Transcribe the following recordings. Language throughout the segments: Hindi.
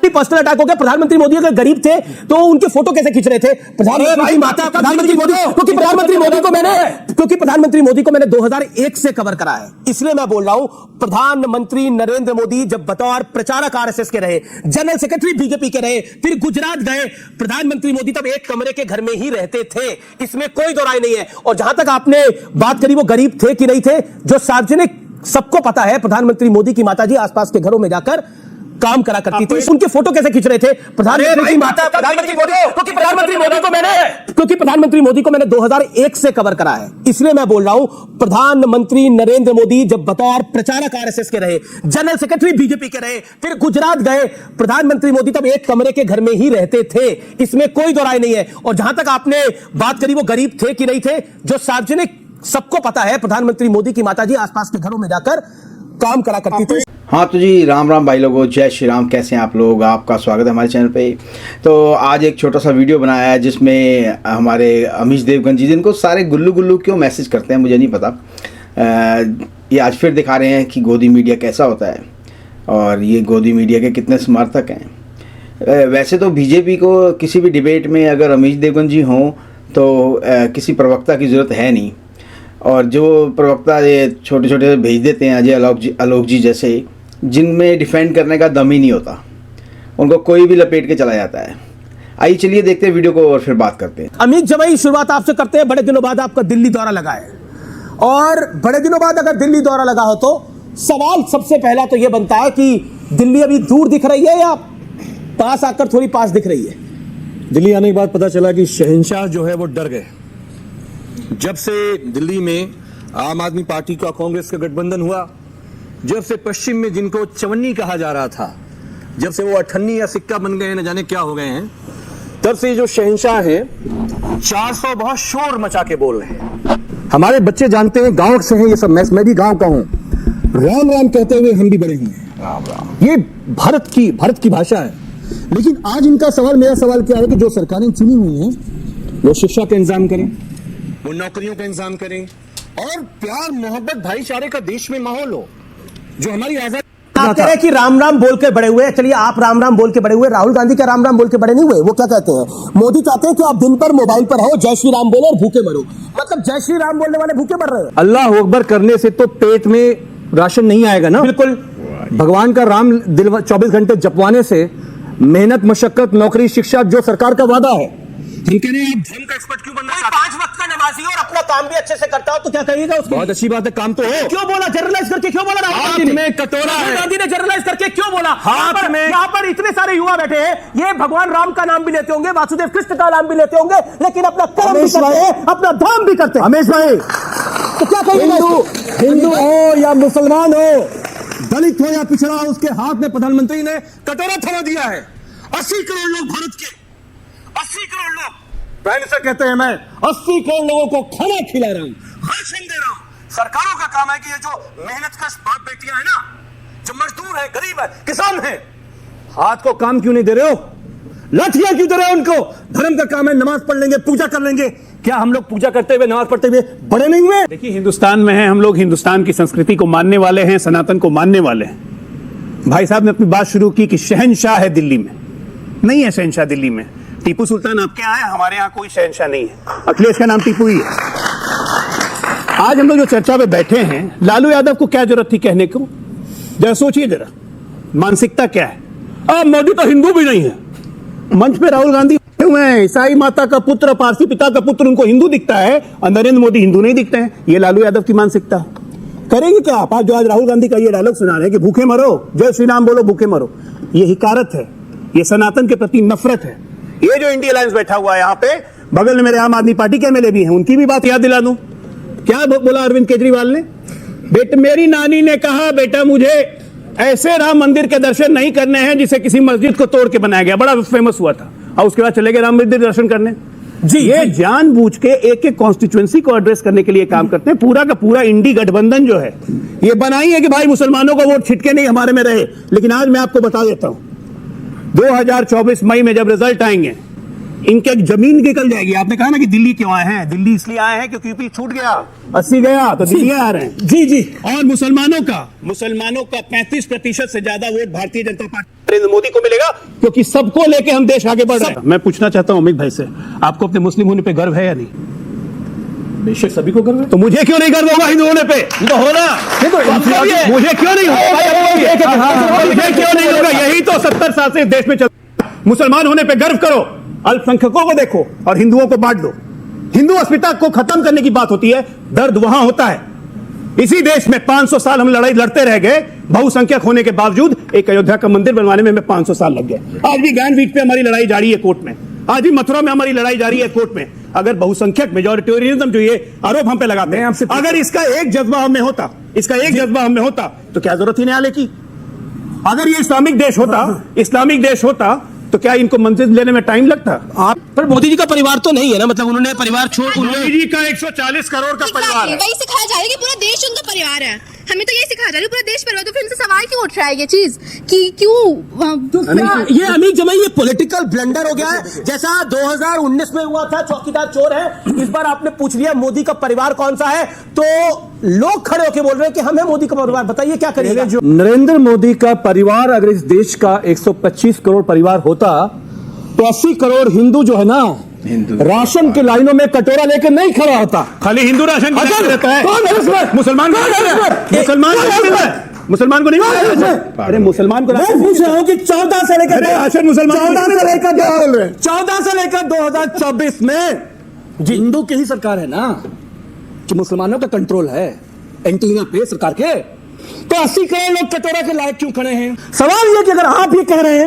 भी पर्सनल अटैक हो गया। प्रधानमंत्री मोदी अगर गरीब थे तो उनके फोटो कैसे खींच रहे थे? प्रधानमंत्री मोदी को मैंने 2001 से कवर करा है, इसलिए मैं बोल रहा हूं। प्रधानमंत्री नरेंद्र मोदी जब बतौर प्रचारक आरएसएस के रहे, जनरल सेक्रेटरी बीजेपी के रहे, फिर गुजरात गए, प्रधानमंत्री मोदी तब एक कमरे के घर में ही रहते थे, इसमें कोई दो राय नहीं है। और जहां तक आपने बात करी वो गरीब थे कि नहीं थे, जो सार्वजनिक सबको पता है, प्रधानमंत्री मोदी की माताजी आसपास के घरों में जाकर काम करा करती थी। उनके फोटो कैसे खींच रहे थे? प्रधानमंत्री मोदी को मैंने 2001 से कवर करा है, इसलिए मैं बोल रहा हूं। प्रधानमंत्री नरेंद्र मोदी जब बतौर प्रचारक आरएसएस के रहे, जनरल सेक्रेटरी बीजेपी के रहे, फिर गुजरात गए, प्रधानमंत्री मोदी तब एक कमरे के घर में ही रहते थे, इसमें कोई दो राय नहीं है। और जहां तक आपने बात करी वो गरीब थे कि नहीं थे, जो सार्वजनिक सबको पता है, प्रधानमंत्री मोदी की माताजी आसपास के घरों में जाकर काम करा करती थी। हाँ तो जी, राम राम भाई लोगों, जय श्री राम। कैसे हैं आप लोग? आपका स्वागत है हमारे चैनल पे। तो आज एक छोटा सा वीडियो बनाया है जिसमें हमारे अमीश देवगन जी, जिनको सारे गुल्लू गुल्लू क्यों मैसेज करते हैं मुझे नहीं पता, ये आज फिर दिखा रहे हैं कि गोदी मीडिया कैसा होता है और ये गोदी मीडिया के कितने समर्थक हैं। वैसे तो बीजेपी को किसी भी डिबेट में अगर अमीश देवगन जी हों तो किसी प्रवक्ता की ज़रूरत है नहीं, और जो प्रवक्ता ये छोटे छोटे भेज देते हैं अजय आलोक जी जैसे, जिनमें डिफेंड करने का दम ही नहीं होता, उनको कोई भी लपेट के चला जाता है। आइए चलिए देखते हैं वीडियो को और फिर बात करते हैं। अमित जमाई, शुरुआत आपसे करते हैं। बड़े दिनों बाद आपका दिल्ली दौरा लगा है, और बड़े दिनों बाद अगर दिल्ली दौरा लगा हो तो सवाल सबसे पहला तो यह बनता है कि दिल्ली अभी दूर दिख रही है या पास आकर थोड़ी पास दिख रही है? दिल्ली आने के बाद पता चला कि शहंशाह जो है वो डर गए। जब से दिल्ली में आम आदमी पार्टी का कांग्रेस का गठबंधन हुआ, जब से पश्चिम में जिनको चवन्नी कहा जा रहा था, जब से वो अठन्नी या सिक्का बन गए, न जाने क्या हो गए हैं, तब से जो शहंशाह है 400 बहुत शोर मचा के बोल रहे हैं। हमारे बच्चे जानते हैं, गांव से हैं ये सब, मैं भी गांव का हूं। राम राम कहते हुए हम भी बड़े हुए हैं। राम राम ये भारत की भाषा है। लेकिन आज इनका सवाल, मेरा सवाल क्या है कि जो सरकारें चुनी हुई हैं वो शिक्षा का इंतजाम करें, वो नौकरियों का इंतजाम करें, और प्यार मोहब्बत भाईचारे का देश में माहौल हो, जो हमारी आजादी। आप कह रहे हैं कि राम राम बोल के बड़े हुए। चलिए, आप राम राम बोल के बड़े हुए, राहुल गांधी का राम राम बोल के बड़े नहीं हुए। वो क्या कहते हैं? मोदी चाहते हैं कि आप दिन पर मोबाइल पर हो, जय श्री राम बोलो और भूखे मरो। मतलब जय श्री राम बोलने वाले भूखे मर रहे हैं। अल्लाह अकबर करने से तो पेट में राशन नहीं आएगा ना। बिल्कुल। भगवान का राम दिल 24 घंटे जपवाने से मेहनत, मशक्कत, नौकरी, शिक्षा जो सरकार का वादा है, हम कह रहे हैं आप धर्म का एक्सपर्ट क्यों बनना चाहते हैं? 5 वक्त का नमाजी और अपना काम भी अच्छे से करता हो तो क्या कहिएगा उसको? बहुत अच्छी बात है, काम तो हो। क्यों बोला जनरलाइज करके? क्यों बोला हाथ में कटोरा है। गांधी ने जनरलाइज करके क्यों बोला? हाथ में। यहाँ पर इतने सारे युवा बैठे हैं, ये भगवान राम का नाम भी लेते होंगे, वासुदेव कृष्ण का नाम भी लेते होंगे, लेकिन अपना कर्म भी करते हैं, अपना धर्म भी करते हैं। रमेश भाई, तो क्या कहिएगा? हिंदू हो या मुसलमान हो, दलित हो या पिछड़ा हो, उसके हाथ में प्रधानमंत्री ने कटोरा थमा दिया है। 80 करोड़ लोग भारत के, 80 करोड़ लोग, प्राइम मिनिस्टर कहते हैं मैं 80 करोड़ लोगों को खाना खिला रहा हूं, राशन दे रहा हूं। सरकारों का काम है कि ये जो मेहनत का बाप बेटियां है ना, जो मजदूर है, गरीब है, किसान है, हाथ को काम क्यों नहीं दे रहे हो? लाठियां क्यों दे रहे हो उनको? धर्म का काम है, नमाज पढ़ लेंगे, पूजा कर लेंगे। क्या हम लोग पूजा करते हुए, नमाज पढ़ते हुए बड़े नहीं हुए? देखिए, हिंदुस्तान में है, हम लोग हिंदुस्तान की संस्कृति को मानने वाले हैं, सनातन को मानने वाले हैं। भाई साहब ने अपनी बात शुरू की कि शहंशाह है दिल्ली में। नहीं है शहंशाह दिल्ली में। टीपू सुल्तान आपके यहाँ है, हमारे यहाँ कोई शहंशाह नहीं है। अखिलेश का नाम टीपू ही है। आज हम लोग जो चर्चा पे बैठे हैं, लालू यादव को क्या जरूरत थी कहने को? जरा सोचिए, जरा मानसिकता क्या है। अब मोदी तो हिंदू भी नहीं है। मंच पे राहुल गांधी हुए हैं, ईसाई माता का पुत्र, पारसी पिता का पुत्र, उनको हिंदू दिखता है, और नरेंद्र मोदी हिंदू नहीं दिखते हैं। ये लालू यादव की मानसिकता। करेंगे क्या आप? जो आज राहुल गांधी का ये डायलॉग सुना रहे हैं कि भूखे मरो, जय श्री राम बोलो, भूखे मरो, ये हिकारत है, ये सनातन के प्रति नफरत है। ये जो इंडिया अलायंस बैठा हुआ है यहाँ पे, बगल में मेरे आम आदमी पार्टी के एमएलए भी हैं, उनकी भी बात याद दिला दूं। क्या बोला अरविंद केजरीवाल ने? मेरी नानी ने कहा, बेटा मुझे ऐसे राम मंदिर के दर्शन नहीं करने हैं जिसे किसी मस्जिद को तोड़ के बनाया गया। बड़ा फेमस हुआ था, और उसके बाद चले गए राम मंदिर दर्शन करने। जी, ये जानबूझ के एक एक कॉन्स्टिट्यूएंसी को एड्रेस करने के लिए काम करते हैं। पूरा का पूरा इंडी गठबंधन जो है, ये बनाई है कि भाई मुसलमानों को वोट छिटके नहीं हमारे में रहे। लेकिन आज मैं आपको बता देता हूं, 2024 मई में जब रिजल्ट आएंगे, इनके जमीन निकल जाएगी। आपने कहा ना कि दिल्ली क्यों आए हैं, दिल्ली इसलिए आए हैं क्योंकि यूपी छूट गया, 80 गया तो दिल्ली आ रहे हैं। जी जी। और मुसलमानों का 35% से ज्यादा वोट भारतीय जनता पार्टी नरेंद्र मोदी को मिलेगा, क्योंकि सबको लेके हम देश आगे बढ़ रहे हैं। मैं पूछना चाहता हूं अमित भाई से, आपको अपने मुस्लिम होने पे गर्व है या नहीं? बेशक सभी को गर्व है। तो मुझे क्यों नहीं गर्व होगा हिंदू होने पे? तो होना मुझे क्यों नहीं होगा? मुझे क्यों नहीं होगा? यही तो 70 साल से इस देश में चल। मुसलमान होने पे गर्व करो, अल्पसंख्यकों को देखो और हिंदुओं को बांट दो। हिंदू अस्मिता को खत्म करने की बात होती है, दर्द वहां होता है। इसी देश में 500 साल हम लड़ाई लड़ते रह गए, बहुसंख्यक होने के बावजूद। एक अयोध्या का मंदिर बनवाने में हमें 500 साल लग गए। आज भी ज्ञानपीठ पे हमारी लड़ाई जारी है कोर्ट में, आज भी मथुरा में हमारी लड़ाई जारी है कोर्ट में। अगर बहुसंख्यक मेजॉरिटेरियनिज्म जो ये आरोप हम पे लगाते हैं, अगर इसका एक जज्बा हम में होता, इसका एक जज्बा हम में होता, तो क्या जरूरत थी न्यायालय की? अगर ये इस्लामिक देश होता तो क्या इनको मंजिल लेने में टाइम लगता? आप पर मोदी जी का परिवार तो नहीं है ना, मतलब उन्होंने परिवार छोड़, मोदी जी का 140 करोड़ का परिवार है। वही सिखाया जा रहा है कि पूरा देश उनका परिवार है। हमें तो यही सिखाया जा रहा है पूरा देश परिवार। तो फिर इनसे सवाल क्यों उठ रहा है ये चीज कि क्यों ये अमीर जमाई ये पॉलिटिकल ब्लंडर हो गया है, जैसा 2019 में हुआ था चौकीदार चोर है। इस बार आपने पूछ लिया मोदी का परिवार कौन सा है, तो लोग खड़े होकर बोल रहे हैं कि हम है मोदी का परिवार। बताइए क्या करिएगा? जो नरेंद्र मोदी का परिवार अगर इस देश का 125 करोड़ परिवार होता, तो 80 करोड़ हिंदू जो है ना, राशन की लाइनों में कटोरा लेकर नहीं खड़ा होता। खाली हिंदू राशन की लाइन रहता है। कौन है इसमें? मुसलमान को मुसलमान को नहीं। अरे मुसलमान को मैं पूछ रहा हूं कि 14 से लेकर 2024 में हिंदू की ही सरकार है ना, कि मुसलमानों का कंट्रोल है एंटीना पे सरकार के, तो 80 करोड़ लोग कटोरा के लायक क्यों खड़े हैं? सवाल यह कि अगर आप ही कह रहे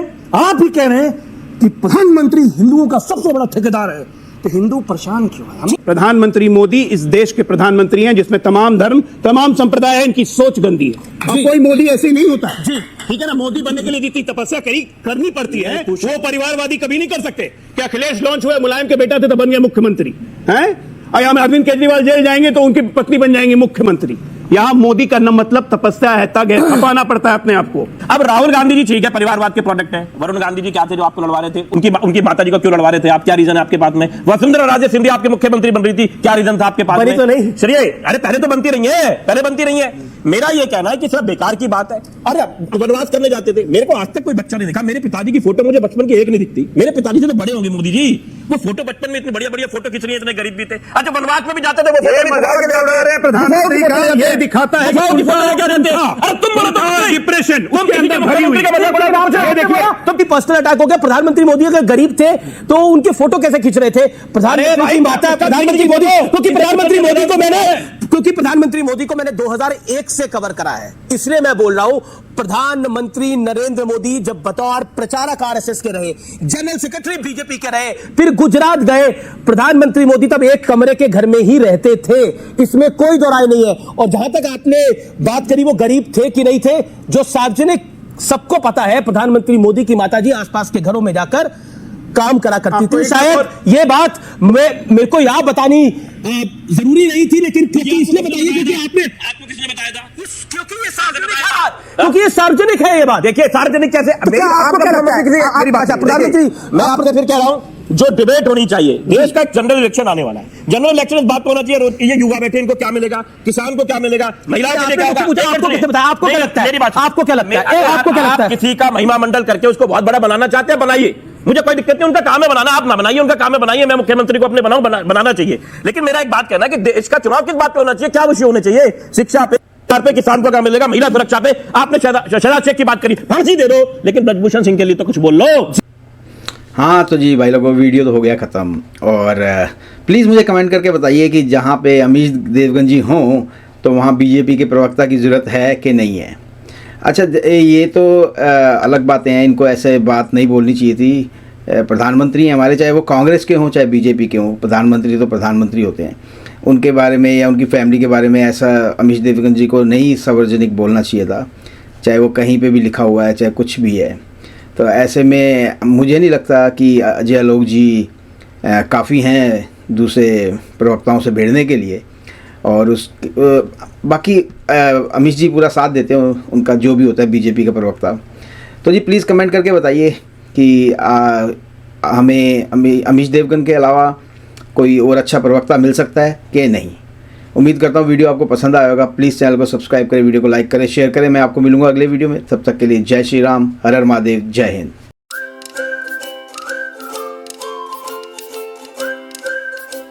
हैं कि प्रधानमंत्री हिंदुओं का सबसे बड़ा ठेकेदार है, तो हिंदू परेशान क्यों है? प्रधानमंत्री मोदी इस देश के प्रधानमंत्री हैं जिसमें तमाम धर्म, तमाम संप्रदाय है, इनकी सोच गंदी है। अब कोई मोदी ऐसे नहीं होता है, ठीक है ना? मोदी बनने के लिए जितनी तपस्या करनी पड़ती है, वो परिवारवादी कभी नहीं कर सकते। क्या अखिलेश लॉन्च हुए, मुलायम के बेटा थे तो बन गया मुख्यमंत्री है? अरविंद केजरीवाल जेल जाएंगे तो उनकी पत्नी बन जाएंगी मुख्यमंत्री। यहां मोदी का न मतलब तपस्या है, तग है, खपाना पड़ता है अपने आप को। अब राहुल गांधी जी ठीक है, परिवारवाद के प्रोडक्ट है। वरुण गांधी जी क्या थे जो आपको लड़वा रहे थे? उनकी माता जी को क्यों लड़वा रहे थे आप? क्या रीजन है आपके पास में? वसुंधरा राजे सिंधिया आपके मुख्यमंत्री बन रही थी, क्या रीजन था आपके पास में? तो नहीं चलिए, अरे पहले तो बनती रही है। मेरा ये कहना है कि सिर्फ बेकार की बात है। अरे वनवास करने जाते थे, मेरे को आज तक कोई बच्चा नहीं दिखा। मेरे पिताजी की फोटो मुझे बचपन की एक नहीं दिखती। मेरे पिताजी से तो बड़े होंगे मोदी जी, वो फोटो बचपन में इतनी बढ़िया फोटो खींच रही है, इतने गरीब भी थे। अच्छा वनवास में भी जाते थे, प्रधानमंत्री ये दिखाता है डिप्रेशन उनके अंदर भरी हुई। तो पर्सनल अटैक हो गया। प्रधानमंत्री मोदी अगर गरीब थे तो उनके फोटो कैसे खींच रहे थे? प्रधानमंत्री मोदी को मैंने 2001 से कवर करा है, इसलिए मैं बोल रहा हूं। प्रधानमंत्री नरेंद्र मोदी जब बतौर प्रचारक आरएसएस के रहे, जनरल सेक्रेटरी बीजेपी के रहे, फिर गुजरात गए, प्रधानमंत्री मोदी तब एक कमरे के घर में ही रहते थे, इसमें कोई दो राय नहीं है। और जहां तक आपने बात करी वो गरीब थे कि नहीं थे, जो सार्वजनिक सबको पता है, प्रधानमंत्री मोदी की माताजी आसपास के घरों में जाकर काम करा करती थी। शायद ये बात मेरे को यहाँ बतानी जरूरी नहीं थी, लेकिन इसलिए बताइए क्योंकि आपको किसने बताया था? क्योंकि ये सार्वजनिक है ये बात। देखिए सार्वजनिक कैसे, प्रधानमंत्री मैं आपसे फिर कह रहा हूं, जो डिबेट होनी चाहिए, देश का एक जनरल इलेक्शन आने वाला है, जनरल इलेक्शन इस बात होना चाहिए। ये युवा बैठे, इनको क्या मिलेगा? किसान को क्या मिलेगा? महिलाओं को क्या होगा? आपको क्या लगता है? मेरी बात, आपको क्या लगता है? आपको क्या लगता है? किसी का महिमा मंडल करके उसको बहुत बड़ा बनाना चाहते हैं, बनाइए, मुझे कोई दिक्कत नहीं। उनका काम है बनाना, आप ना बनाइए, उनका काम है बनाइए। मैं मुख्यमंत्री को अपने बनाना चाहिए, लेकिन मेरा एक बात कहना है कि देश का चुनाव किस बात पे होना चाहिए? क्या विषय होने चाहिए? शिक्षा पे, किसान को क्या मिलेगा, महिला सुरक्षा पे। आपने शहजाद शेख की बात करी, फांसी दे दो, लेकिन ब्रजभूषण सिंह के लिए तो कुछ बोल लो। हाँ तो जी भाई लोगों, वीडियो तो हो गया ख़त्म। और प्लीज़ मुझे कमेंट करके बताइए कि जहाँ पे अमित देवगन जी हों तो वहाँ बीजेपी के प्रवक्ता की ज़रूरत है कि नहीं है। अच्छा ये तो अलग बातें हैं, इनको ऐसे बात नहीं बोलनी चाहिए थी। प्रधानमंत्री हैं हमारे, चाहे वो कांग्रेस के हों चाहे बीजेपी के हों, प्रधानमंत्री तो प्रधानमंत्री होते हैं। उनके बारे में या उनकी फैमिली के बारे में ऐसा अमित देवगन जी को नहीं सार्वजनिक बोलना चाहिए था, चाहे वो कहीं पे भी लिखा हुआ है, चाहे कुछ भी है। तो ऐसे में मुझे नहीं लगता कि अजय आलोक जी काफ़ी हैं दूसरे प्रवक्ताओं से भिड़ने के लिए। और बाकी अमित जी पूरा साथ देते हैं उनका, जो भी होता है बीजेपी का प्रवक्ता। तो जी प्लीज़ कमेंट करके बताइए कि हमें अमीश देवगन के अलावा कोई और अच्छा प्रवक्ता मिल सकता है कि नहीं। उम्मीद करता हूँ वीडियो आपको पसंद आया होगा। प्लीज़ चैनल को सब्सक्राइब करें, वीडियो को लाइक करें, शेयर करें। मैं आपको मिलूंगा अगले वीडियो में। तब तक के लिए जय श्री राम, हर हर महादेव, जय हिंद।